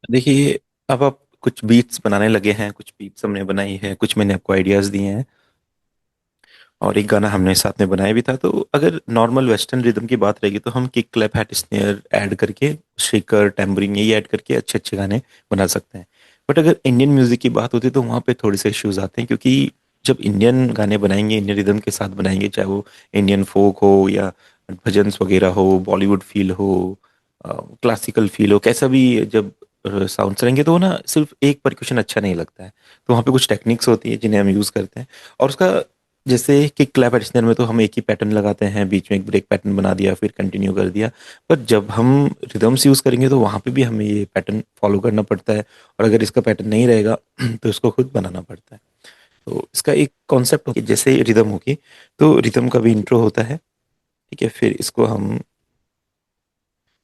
देखिए, अब आप कुछ बीट्स बनाने लगे हैं, कुछ बीट्स हमने बनाई है, कुछ मैंने आपको आइडियाज दिए हैं, और एक गाना हमने साथ में बनाया भी था। तो अगर नॉर्मल वेस्टर्न रिदम की बात रहेगी तो हम kick, clap, hat, snare add करके, शेकर, टैम्बरिंग यही ऐड करके अच्छे अच्छे गाने बना सकते हैं। बट अगर इंडियन म्यूजिक की बात होती है तो वहाँ पे थोड़े से इश्यूज आते हैं, क्योंकि जब इंडियन गाने बनाएंगे, इंडियन रिदम के साथ बनाएंगे, चाहे वो इंडियन फोक हो या भजन्स वगैरह हो, बॉलीवुड फील हो, क्लासिकल फील हो, कैसा भी जब साउंड्स रहेंगे, तो वो ना सिर्फ एक परक्यूशन अच्छा नहीं लगता है। तो वहाँ पे कुछ टेक्निक्स होती है जिन्हें हम यूज़ करते हैं। और उसका, जैसे कि क्लैप एडिशनल में तो हम एक ही पैटर्न लगाते हैं, बीच में एक ब्रेक पैटर्न बना दिया, फिर कंटिन्यू कर दिया। पर जब हम रिदम्स यूज़ करेंगे तो वहाँ पे भी हमें ये पैटर्न फॉलो करना पड़ता है, और अगर इसका पैटर्न नहीं रहेगा तो इसको खुद बनाना पड़ता है। तो इसका एक कॉन्सेप्ट होगी, जैसे रिदम होगी तो रिदम का भी इंट्रो होता है, ठीक है, फिर इसको हम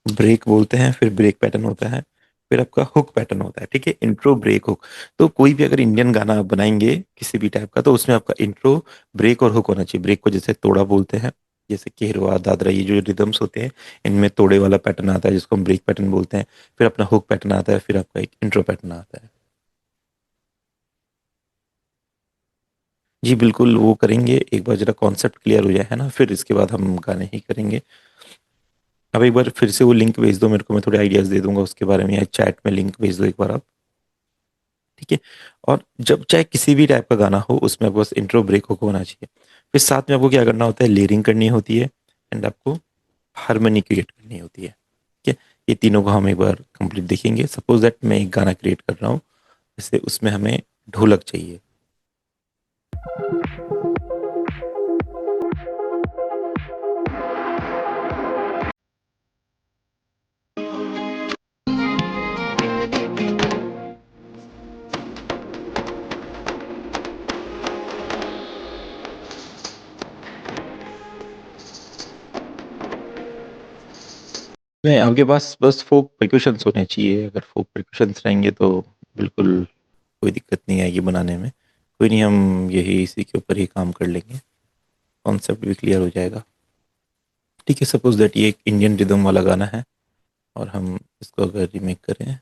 ब्रेक बोलते हैं, फिर ब्रेक पैटर्न होता है, फिर आपका हुक पैटर्न होता है, ठीक है, इंट्रो ब्रेक हुक। तो कोई भी अगर इंडियन गाना आप बनाएंगे किसी भी टाइप का, तो उसमें आपका इंट्रो, ब्रेक और हुक होना चाहिए। ब्रेक को जैसे तोड़ा बोलते हैं, जैसे केरवा, दादरा, ये जो रिदम्स होते हैं, इनमें तोड़े वाला पैटर्न आता है जिसको हम ब्रेक पैटर्न बोलते हैं। फिर अपना हुक पैटर्न आता है, फिर आपका एक इंट्रो पैटर्न आता है। जी बिल्कुल, वो करेंगे। एक बार जरा कॉन्सेप्ट क्लियर हो जाए, है ना, फिर इसके बाद हम गाने ही करेंगे। अब एक बार फिर से वो लिंक भेज दो मेरे को, मैं थोड़े आइडियाज दे दूंगा उसके बारे में, या चैट में लिंक भेज दो एक बार आप, ठीक है। और जब चाहे किसी भी टाइप का गाना हो, उसमें आपको बस इंट्रो ब्रेक होकर होना चाहिए। फिर साथ में आपको क्या करना होता है, लेयरिंग करनी होती है, एंड आपको हारमोनी क्रिएट करनी होती है, ठीक है। ये तीनों को हम एक बार कंप्लीट देखेंगे। सपोज दैट मैं एक गाना क्रिएट कर रहा हूँ, जैसे उसमें हमें ढोलक चाहिए। मैं आपके पास बस फोक परक्यूशंस होने चाहिए। अगर फोक परक्यूशंस रहेंगे तो बिल्कुल कोई दिक्कत नहीं आएगी बनाने में। कोई नहीं, हम यही इसी के ऊपर ही काम कर लेंगे, कॉन्सेप्ट भी क्लियर हो जाएगा। ठीक है, सपोज दैट ये एक इंडियन रिदम वाला गाना है, और हम इसको अगर रीमेक करें,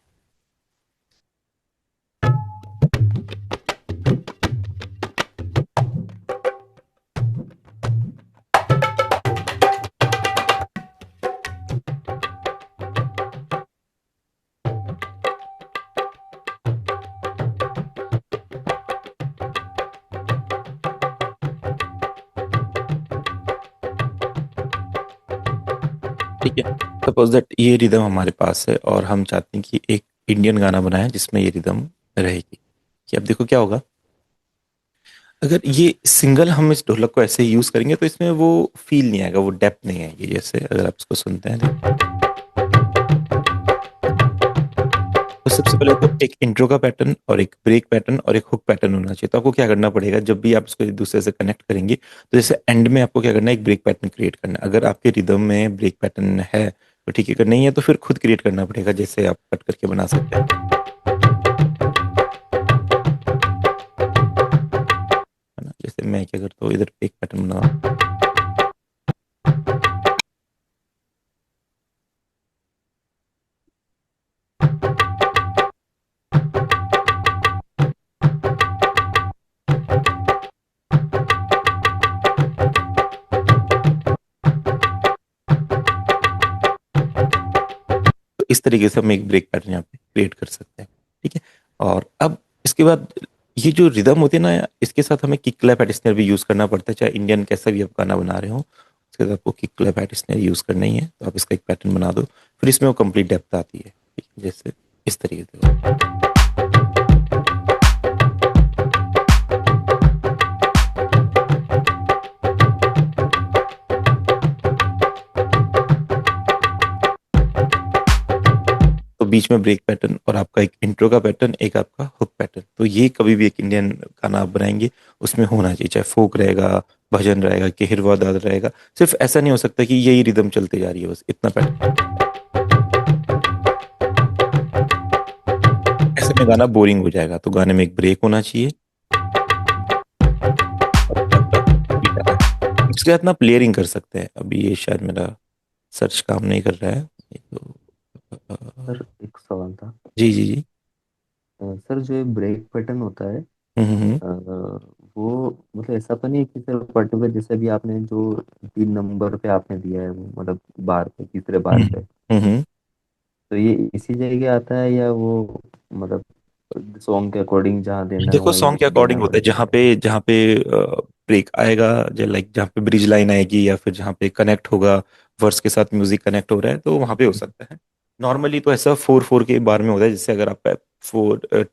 ठीक है। सपोज दैट ये रिदम हमारे पास है, और हम चाहते हैं कि एक इंडियन गाना बनाए जिसमें ये रिदम रहेगी। कि अब देखो क्या होगा, अगर ये सिंगल हम इस ढोलक को ऐसे यूज करेंगे तो इसमें वो फील नहीं आएगा, वो डेप्थ नहीं आएगी। जैसे अगर आप इसको सुनते हैं, तो सबसे पहले तो एक इंट्रो का पैटर्न और एक ब्रेक पैटर्न और एक हुक पैटर्न होना चाहिए। तो आपको क्या करना पड़ेगा, जब भी आप इसको एक दूसरे से कनेक्ट करेंगे, तो जैसे एंड में आपको क्या करना है, एक ब्रेक पैटर्न क्रिएट करना है। अगर आपके रिदम में ब्रेक पैटर्न है तो ठीक है, अगर नहीं है तो फिर खुद क्रिएट करना पड़ेगा, जैसे आप कट करके बना सकते हैं, है ना। जैसे मैं क्या करता हूँ, इधर ब्रेक पैटर्न बना, तो इस तरीके से हम एक ब्रेक पैटर्न यहाँ पे क्रिएट कर सकते हैं, ठीक है। और अब इसके बाद ये जो रिदम होती है ना, इसके साथ हमें किक क्लैप एडिशनल भी यूज करना पड़ता है, चाहे इंडियन कैसा भी आप गाना बना रहे हो, उसके साथ आपको किक क्लैप एडिशनल यूज करना ही है। तो आप इसका एक पैटर्न बना दो, फिर इसमें वो कंप्लीट डेप्थ आती है, ठीक है? जैसे इस तरीके से। तो बीच में ब्रेक पैटर्न, और आपका एक इंट्रो का पैटर्न, एक आपका हुक पैटर्न। तो ये कभी भी एक इंडियन गाना आप बनाएंगे उसमें होना चाहिए, चाहे फोक रहेगा, भजन रहेगा, केहरवा दाद रहेगा। सिर्फ ऐसा नहीं हो सकता कि यही रिदम चलते जा रही है, बस इतना पैटर्न, ऐसे में गाना बोरिंग हो जाएगा। तो गाने में एक ब्रेक होना चाहिए, और एक आपका बीट आना चाहिए। इसके साथ ना प्लेयरिंग कर सकते हैं। अभी ये शायद मेरा सर्च काम नहीं कर रहा है, ये तो सर एक सवाल था। जी जी जी। सर जो ये ब्रेक पैटर्न होता है, हम्म। अ, वो मतलब ऐसा तो नहीं है कि सर पर्टिकुलर जैसे अभी आपने जो 3 नंबर पे आपने दिया है वो मतलब बार पे तीसरे बार हम्म पे, हम्म। तो ये इसी जगह आता है या वो मतलब सॉन्ग के अकॉर्डिंग जहाँ देना है देखो वहीं सॉन्ग के देना अकॉर्डिंग होता है, पड़ता जहाँ पे ब्रेक आएगा, जो लाइक जहाँ पे ब्रिज लाइन आएगी या फिर जहाँ पे कनेक्ट होगा, वर्स के साथ म्यूजिक कनेक्ट हो रहा है, तो वहाँ पे हो सकता है। नॉर्मली तो ऐसा 4/4 के बार में होता है, जैसे अगर आप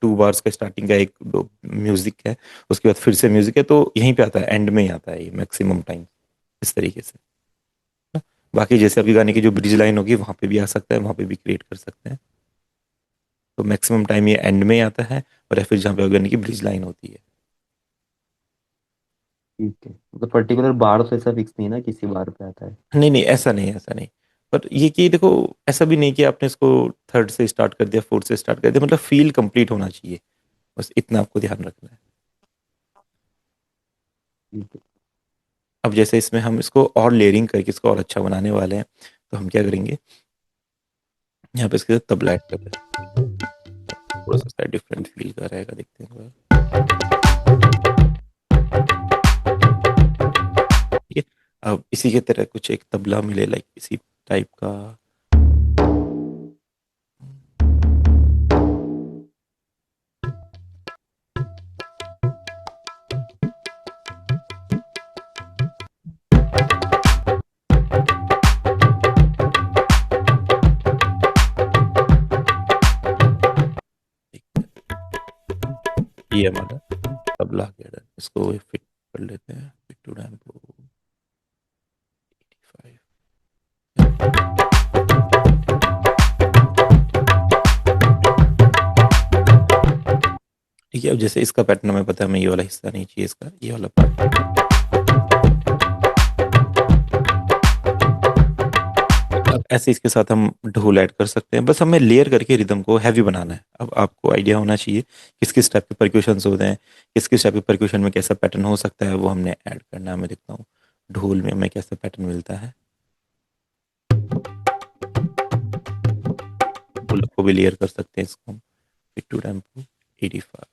2 बार्स का स्टार्टिंग का एक दो म्यूजिक है, उसके बाद फिर से म्यूजिक है, तो यहीं पे आता है, एंड में ही आता है ये मैक्सिमम टाइम, इस तरीके से। बाकी जैसे अभी गाने की जो ब्रिज लाइन होगी वहाँ पे भी आ सकता है, वहाँ पे भी क्रिएट कर सकते हैं। तो मैक्सिमम टाइम ये एंड में ही आता है, और या फिर जहाँ पे गाने की ब्रिज लाइन होती है। है। ठीक है, मतलब पर्टिकुलर बार तो ऐसा फिक्स नहीं है ना, किसी बार पे आता है। नहीं नहीं, ऐसा नहीं, ऐसा नहीं। पर ये कि देखो, ऐसा भी नहीं कि आपने इसको थर्ड से स्टार्ट कर दिया, फोर्थ से स्टार्ट कर दिया, मतलब फील कंप्लीट होना चाहिए, बस इतना आपको ध्यान रखना है। ठीक है। अब जैसे इसमें हम इसको और लेयरिंग करके इसको और अच्छा बनाने वाले हैं, तो हम क्या करेंगे, यहाँ पे इसके साथ तबला ऐड कर देते हैं। थोड़ा सा डिफरेंट फील का रहेगा, देखते हैं। ठीक है। अब इसी के तरह कुछ एक तबला मिले, लाइक इसी टाइप का। ये हमारा तबला गया है, इसको फिट कर लेते हैं, फिट टू टेम्पो 85। ठीक है, अब जैसे इसका पैटर्न हमें पता है, हमें ये वाला हिस्सा नहीं चाहिए, इसका ये वाला पार्ट। अब ऐसे इसके साथ हम ढोल ऐड कर सकते हैं, बस हमें लेयर करके रिदम को हैवी बनाना है। अब आपको आइडिया होना चाहिए किस किस टाइप के परक्यूशंस होते हैं, किस किस टाइप के परक्यूशन में कैसा पैटर्न हो सकता है, वो हमने ऐड करना है। मैं देखता हूँ ढोल में हमें कैसा पैटर्न मिलता है। ढोलक को भी लेयर कर सकते हैं, इसको हम टू टेम्पो 85।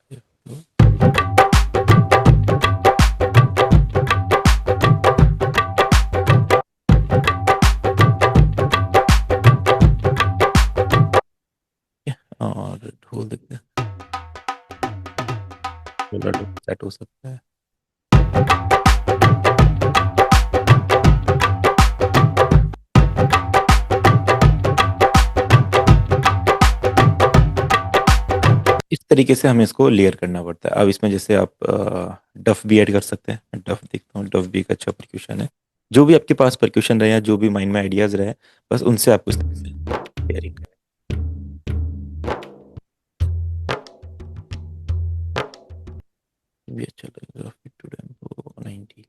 और ढोल देखते हैं, ढोल सेट हो सकता है। इस तरीके से हमें इसको लेयर करना पड़ता है। अब इसमें जैसे आप डफ भी ऐड कर सकते हैं, डफ देखता हूँ, डफ भी एक अच्छा परक्यूशन है। जो भी आपके पास परक्यूशन रहे या जो भी माइंड में आइडियाज रहे, बस उनसे आपको इस तरह से लेयरिंग करनी है। भी अच्छा लगेगा, फिट टू टेम्पो 90।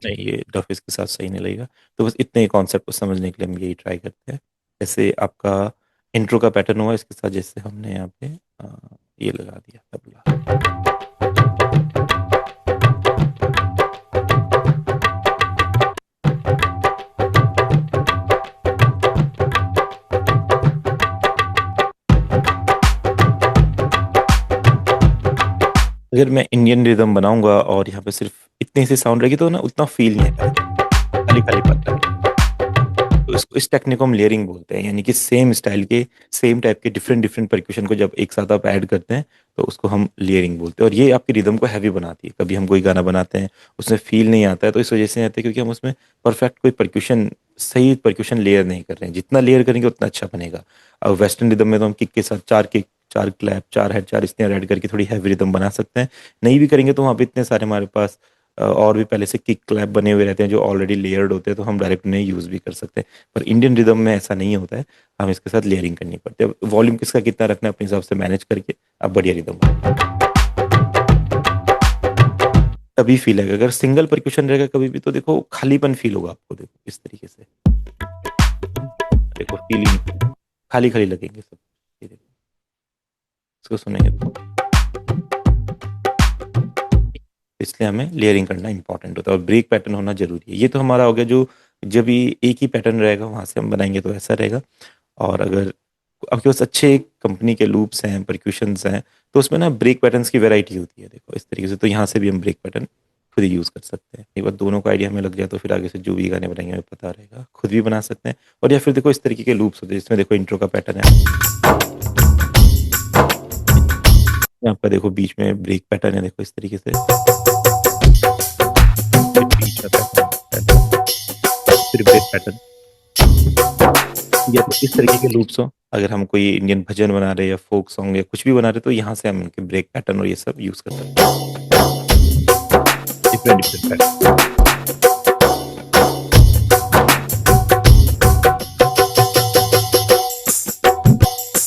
नहीं, ये डफ इसके साथ सही नहीं लगेगा। तो बस इतने ही कॉन्सेप्ट को समझने के लिए हम यही ट्राई करते हैं। जैसे आपका इंट्रो का पैटर्न हुआ, इसके साथ जैसे हमने यहाँ पे ये लगा दिया तबला। अगर मैं इंडियन रिदम बनाऊंगा और यहाँ पे सिर्फ इतने से साउंड रहेगी, तो ना उतना फील नहीं आता, खाली खाली पता है। तो इसको, इस टेक्निक को हम लेयरिंग बोलते हैं, यानी कि सेम स्टाइल के, सेम टाइप के डिफरेंट डिफरेंट परक्यूशन को जब एक साथ आप ऐड करते हैं, तो उसको हम लेयरिंग बोलते हैं। और ये आपकी रिदम को हैवी बनाती है। कभी हम कोई गाना बनाते हैं, उसमें फील नहीं आता है, तो इस वजह से नहीं आता है, क्योंकि हम उसमें परफेक्ट कोई परक्यूशन, सही परक्यूशन लेयर नहीं कर रहे हैं। जितना लेयर करेंगे उतना अच्छा बनेगा। अब वेस्टर्न रिदम में तो हम किक के साथ 4 kick, 4 clap, 4 head, 4 snare add करके थोड़ी हैवी रिदम बना सकते हैं। नहीं भी करेंगे तो वहाँ पे इतने सारे हमारे पास और भी पहले से किक क्लैप बने हुए रहते हैं, जो ऑलरेडी लेयर्ड होते हैं, तो हम डायरेक्ट उन्हें यूज़ भी कर सकते हैं। पर इंडियन रिदम में ऐसा नहीं होता है, हम इसके साथ लेयरिंग करनी पड़ती है। वॉल्यूम किसका कितना रखना है अपने हिसाब से मैनेज करके आप बढ़िया रिदम। तभी फील आएगा। अगर सिंगल परक्यूशन रहेगा कभी भी तो देखो खालीपन फील होगा आपको, देखो इस तरीके से, देखो फील ही नहीं होगा, खाली खाली लगेंगे सब। ये देखो, इसको सुनेंगे तो इसलिए हमें लेयरिंग करना इंपॉर्टेंट होता है और ब्रेक पैटर्न होना जरूरी है। ये तो हमारा हो गया जो, जब भी एक ही पैटर्न रहेगा वहां से हम बनाएंगे तो ऐसा रहेगा। और अगर आपके पास अच्छे कंपनी के लूप्स हैं, परक्यूशंस हैं, तो उसमें ना ब्रेक पैटर्न्स की वैरायटी होती है, देखो इस तरीके से। तो यहाँ से भी हम ब्रेक पैटर्न खुद ही यूज़ कर सकते हैं। एक बार दोनों का आइडिया हमें लग जाए तो फिर आगे से जो भी गाने बनाएंगे हमें पता रहेगा, खुद भी बना सकते हैं। और या फिर देखो इस तरीके के लूप्स होते हैं जिसमें देखो इंट्रो का पैटर्न है, आपका देखो बीच में ब्रेक पैटर्न है, देखो इस तरीके से, फिर बीच में पैटर्न, फिर ब्रेक पैटर्न, या तो इस तरीके के लूप्स हो। अगर हम कोई इंडियन भजन बना रहे हैं या फोक सॉन्ग या कुछ भी बना रहे हैं तो यहाँ से हम इनके ब्रेक पैटर्न और ये सब यूज कर सकते हैं, डिफरेंट डिफरेंट पैटर्न,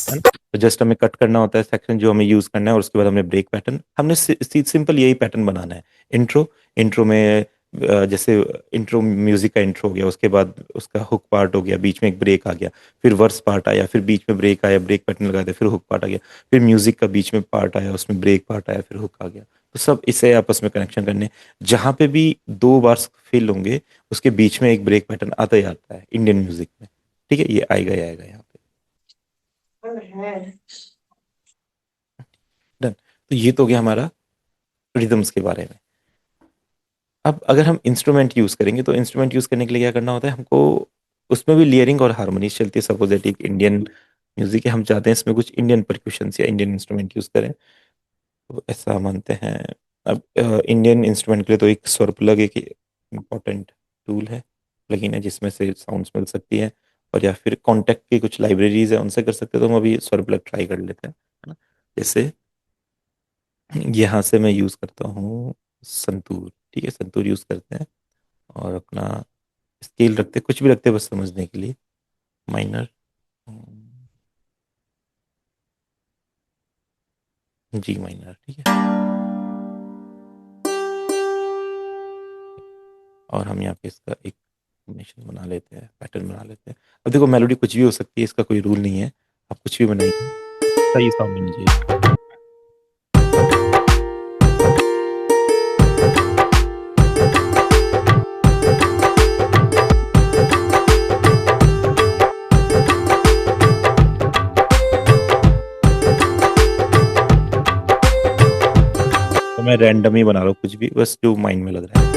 है ना। तो जस्ट हमें कट करना होता है सेक्शन जो हमें यूज करना है, और उसके बाद हमने ब्रेक पैटर्न, हमने सिंपल यही पैटर्न बनाना है। इंट्रो, इंट्रो में जैसे इंट्रो म्यूजिक का इंट्रो हो गया, उसके बाद उसका हुक पार्ट हो गया, बीच में एक ब्रेक आ गया, फिर वर्स पार्ट आया, फिर बीच में ब्रेक आया, ब्रेक पैटर्न लगा दिया, फिर हुक पार्ट आ गया, फिर म्यूजिक का बीच में पार्ट आया, उसमें ब्रेक पार्ट आया, फिर हुक आ गया। तो सब इसे आपस में कनेक्शन करने, जहां पे भी दो बार फिल होंगे उसके बीच में एक ब्रेक पैटर्न आता ही आता है इंडियन म्यूजिक में। ठीक है, ये आएगा ही आएगा यहाँ पे। डन। तो ये तो हो गया हमारा रिदम्स के बारे में। अब अगर हम इंस्ट्रूमेंट यूज करेंगे तो इंस्ट्रूमेंट यूज करने के लिए क्या करना होता है हमको, उसमें भी लेयरिंग और हारमोनी चलती है। सपोज दैट एक इंडियन म्यूजिक है, हम चाहते हैं इसमें कुछ इंडियन परक्यूशंस या इंडियन इंस्ट्रूमेंट यूज करें, तो ऐसा मानते हैं। अब इंडियन इंस्ट्रूमेंट के लिए तो एक स्वर प्लग एक इम्पोर्टेंट टूल है, प्लगइन है जिसमें से साउंड्स मिल सकती है। और या फिर कॉन्टेक्ट की कुछ लाइब्रेरीज है उनसे कर सकते हैं, तो हम अभी स्वर प्लग ट्राई कर लेते हैं, है ना। जैसे यहाँ से मैं यूज करता हूँ संतूर, ठीक है, संतूर यूज करते हैं। और अपना स्केल रखते हैं, कुछ भी रखते हैं बस समझने के लिए, माइनर, जी माइनर, ठीक है। और हम यहाँ पे इसका एक कॉम्बिनेशन बना लेते हैं, पैटर्न बना लेते हैं। अब देखो मेलोडी कुछ भी हो सकती है, इसका कोई रूल नहीं है, आप कुछ भी बनाइए, सही साउंड होनी चाहिए। तो मैं रैंडम ही बना रहा हूँ कुछ भी, बस जो माइंड में लग रहा है।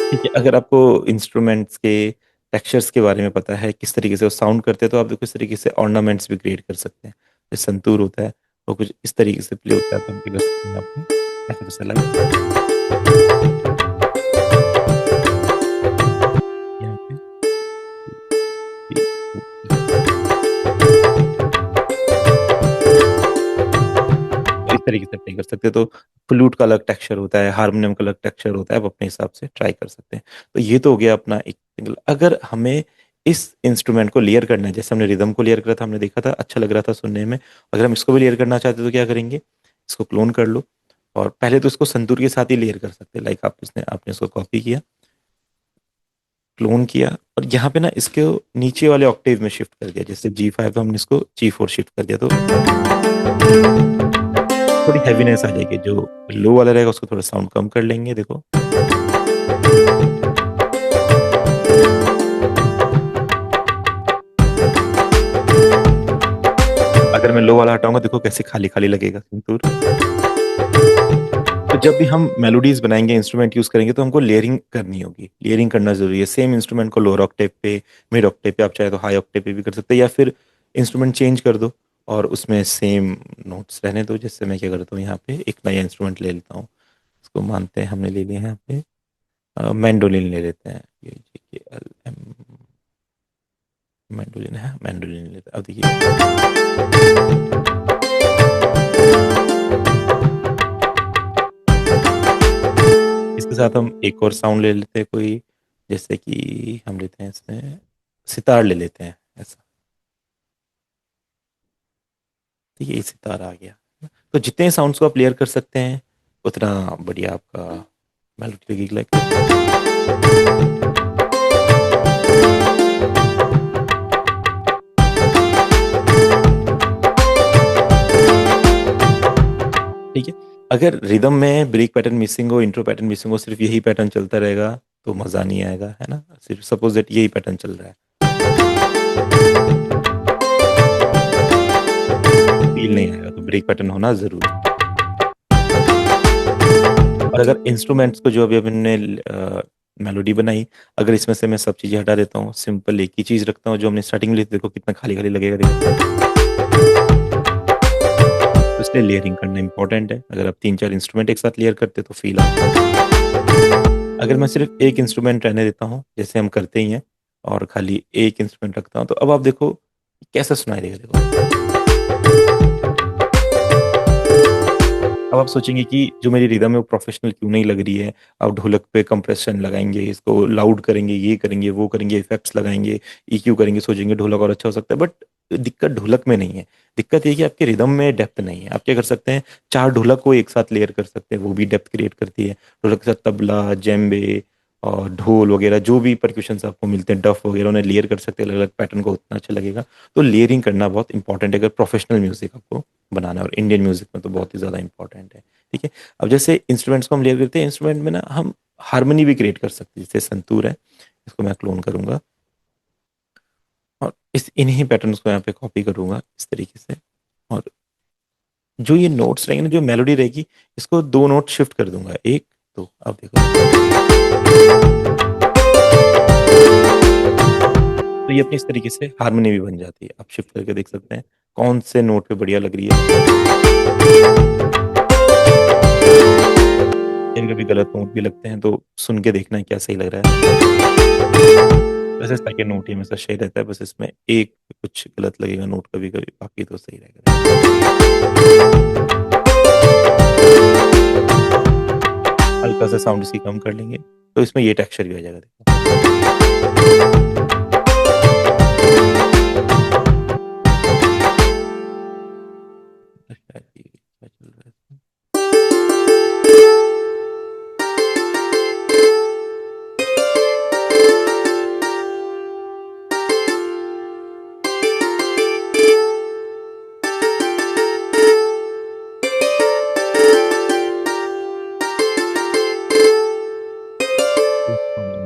ठीक है, अगर आपको इंस्ट्रूमेंट्स के टेक्सचर्स के बारे में पता है, किस तरीके से वो साउंड करते हैं, तो आप देखो इस तरीके से ऑर्नामेंट्स भी क्रिएट कर सकते हैं। जैसे संतूर होता है वो कुछ इस तरीके से प्ले होता है, तो हम क्या कर सकते हैं आपको ऐसे वैसे लाइक यहाँ पे इस तरीके से प्ले कर सकते हैं। तो फ्लूट का अलग टेक्सचर होता है, हारमोनियम का अलग टेक्सचर होता है, आप अपने हिसाब से ट्राई कर सकते हैं। तो ये तो हो गया अपना एक सिंगल। अगर हमें इस इंस्ट्रूमेंट को लेयर करना है, जैसे हमने रिदम को लेयर करा था, हमने देखा था अच्छा लग रहा था सुनने में, अगर हम इसको भी लेयर करना चाहते हैं तो क्या करेंगे, इसको क्लोन कर लो, और पहले तो इसको संतूर के साथ ही लेयर कर सकते हैं। लाइक आपने इसको कॉपी किया, क्लोन किया, और यहाँ पे ना इसके नीचे वाले ऑक्टेव में शिफ्ट कर दिया, जैसे G5 तो हमने इसको G4 शिफ्ट कर दिया, तो थोड़ी हैवीनेस आ जाएगी। जो लो वाला रहेगा उसको थोड़ा साउंड कम कर लेंगे, देखो। अगर मैं लो वाला हटाऊंगा देखो कैसे खाली खाली लगेगा संतूर। तो जब भी हम मेलोडीज बनाएंगे, इंस्ट्रूमेंट यूज करेंगे, तो हमको लेयरिंग करनी होगी, लेयरिंग करना जरूरी है। सेम इंस्ट्रूमेंट को लोअर ऑक्टेव पे, मिड ऑक्टेव पे, आप चाहे तो हाई ऑक्टेव पे भी कर सकते हैं, या फिर इंस्ट्रूमेंट चेंज कर दो और उसमें सेम नोट्स रहने दो। जैसे मैं क्या करता हूँ, यहाँ पे एक नया इंस्ट्रूमेंट ले लेता हूँ, इसको मानते हैं हमने ले लिया है यहाँ पे, मैंडोलिन ले लेते हैं, ये JKLM, मैंडोलिन है, मैंडोलिन लेते हैं। अब देखिए इसके साथ हम एक और साउंड ले लेते हैं कोई, जैसे कि हम लेते हैं इसमें सितार ले लेते हैं ऐसा। ठीक है, ये सितार आ गया। तो जितने साउंड्स को आप क्लियर कर सकते हैं उतना बढ़िया आपका मेलोडी लगेगी। ठीक है, अगर रिदम में ब्रेक पैटर्न मिसिंग हो, इंट्रो पैटर्न मिसिंग हो, सिर्फ यही पैटर्न चलता रहेगा तो मजा नहीं आएगा, है ना। सिर्फ सपोज दैट यही पैटर्न चल रहा है, फील नहीं आएगा, तो ब्रेक पैटर्न होना जरूरी है। और अगर इंस्ट्रूमेंट्स को जो अभी हमने मेलोडी बनाई, अगर इसमें से मैं सब चीजें हटा देता हूँ, सिंपल एक ही चीज रखता हूँ जो हमने स्टार्टिंग में ली थी, देखो कितना खाली खाली लगेगा, देखो। तो इसलिए लेयरिंग करना इंपॉर्टेंट है। अगर आप 3-4 इंस्ट्रूमेंट एक साथ लेयर करते तो फील आता है। अगर मैं सिर्फ एक इंस्ट्रूमेंट रहने देता हूँ जैसे हम करते ही हैं, और खाली एक इंस्ट्रूमेंट रखता हूँ, तो अब आप देखो कैसा सुनाई देगा, देखो। अब आप सोचेंगे कि जो मेरी रिदम है वो प्रोफेशनल क्यों नहीं लग रही है। अब ढोलक पे कंप्रेशन लगाएंगे, इसको लाउड करेंगे, ये करेंगे, वो करेंगे, इफेक्ट्स लगाएंगे, ईक्यू करेंगे, सोचेंगे ढोलक और अच्छा हो सकता है, बट दिक्कत ढोलक में नहीं है। दिक्कत ये है कि आपके रिदम में डेप्थ नहीं है। आप क्या कर सकते हैं, 4 ढोलक को एक साथ लेयर कर सकते हैं, वो भी डेप्थ क्रिएट करती है। ढोलक के साथ तबला, जेम्बे और ढोल वगैरह जो भी परक्यूशंस आपको मिलते हैं, डफ वगैरह, उन्हें लेयर कर सकते हैं अलग अलग पैटर्न को, उतना अच्छा लगेगा। तो लेयरिंग करना बहुत इंपॉर्टेंट है अगर प्रोफेशनल म्यूजिक आपको बनाना है, और इंडियन म्यूजिक में तो बहुत ही ज़्यादा इंपॉर्टेंट है। ठीक है, अब जैसे इंस्ट्रूमेंट्स को हम लेयर करते हैं, इंस्ट्रूमेंट में ना हम हारमोनी भी क्रिएट कर सकते हैं। जैसे संतूर है, इसको मैं क्लोन करूंगा और इस इन्हीं पैटर्न्स को यहाँ पे कॉपी करूंगा इस तरीके से, और जो ये नोट्स रहेंगे ना, जो मेलोडी रहेगी, इसको 2 नोट शिफ्ट कर दूंगा, एक दो। अब देखो, तो ये अपनी इस तरीके से हारमोनी भी बन जाती है। आप शिफ्ट करके देख सकते हैं कौन से नोट पे बढ़िया लग रही है। कभी कभी गलत नोट भी लगते हैं, तो सुन के देखना है क्या सही लग रहा है। वैसे सेकंड नोट ही हमेशा सही रहता है, बस इसमें एक कुछ गलत लगेगा नोट कभी कभी, बाकी तो सही रहेगा। हल्का सा साउंड इसकी कम कर लेंगे तो इसमें ये टेक्सचर भी आ जाएगा, देखो। अच्छा, ये क्या चल रहा है?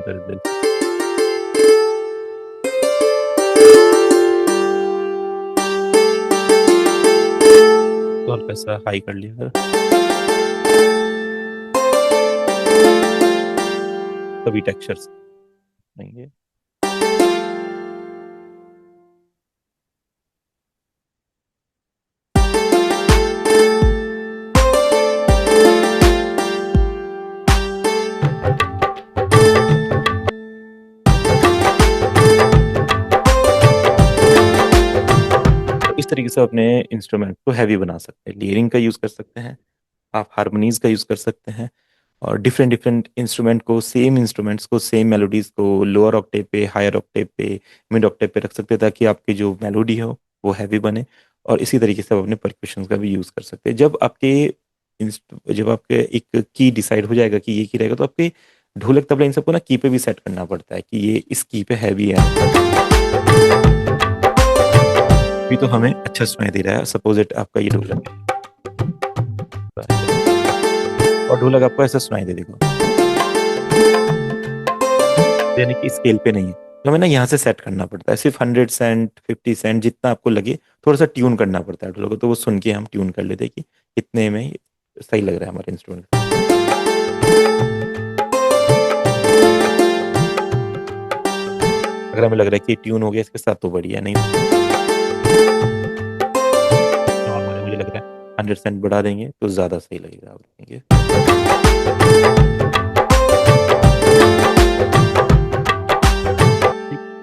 कर दे। तो हल्का सा हाई कर लिया, तभी टेक्सचर्स आएंगे। तो इस तरीके से अपने इंस्ट्रूमेंट को हैवी बना सकते हैं। लेयरिंग का यूज कर सकते हैं, आप हारमोनीज का यूज कर सकते हैं, और डिफरेंट डिफरेंट इंस्ट्रूमेंट को, सेम इंस्ट्रूमेंट्स को, सेम मेलोडीज को लोअर ऑक्टेव पे, हायर ऑक्टेव पे, मिड ऑक्टेव पे रख सकते हैं, ताकि आपकी जो मेलोडी हो वो हैवी बने। और इसी तरीके से आप अपने परक्यूशंस का भी यूज कर सकते हैं। जब आपके एक की डिसाइड हो जाएगा कि ये की रहेगा, तो आपके ढोलक तबला इन सबको ना की पे भी सेट करना पड़ता है कि ये इस की पे हैवी है, भी तो हमें अच्छा सुनाई दे रहा है। सपोज इट आपका ये ढोलक है और ढोलक आपको ऐसा सुनाई दे, देखो, यानी कि स्केल पे नहीं है, तो हमें ना यहाँ से सेट करना पड़ता है। सिर्फ 100 सेंट, 50 सेंट, जितना आपको लगे, थोड़ा सा ट्यून करना पड़ता है ढोलक को, तो वो सुन के हम ट्यून कर लेते हैं कि कितने में सही लग रहा है हमारे इंस्ट्रूमेंट। अगर हमें लग रहा है कि ट्यून हो गया इसके साथ तो बढ़िया, नहीं नॉर्मल मुझे लग रहा है 100 सेंट बढ़ा देंगे तो ज्यादा सही लगेगा, आप देखेंगे।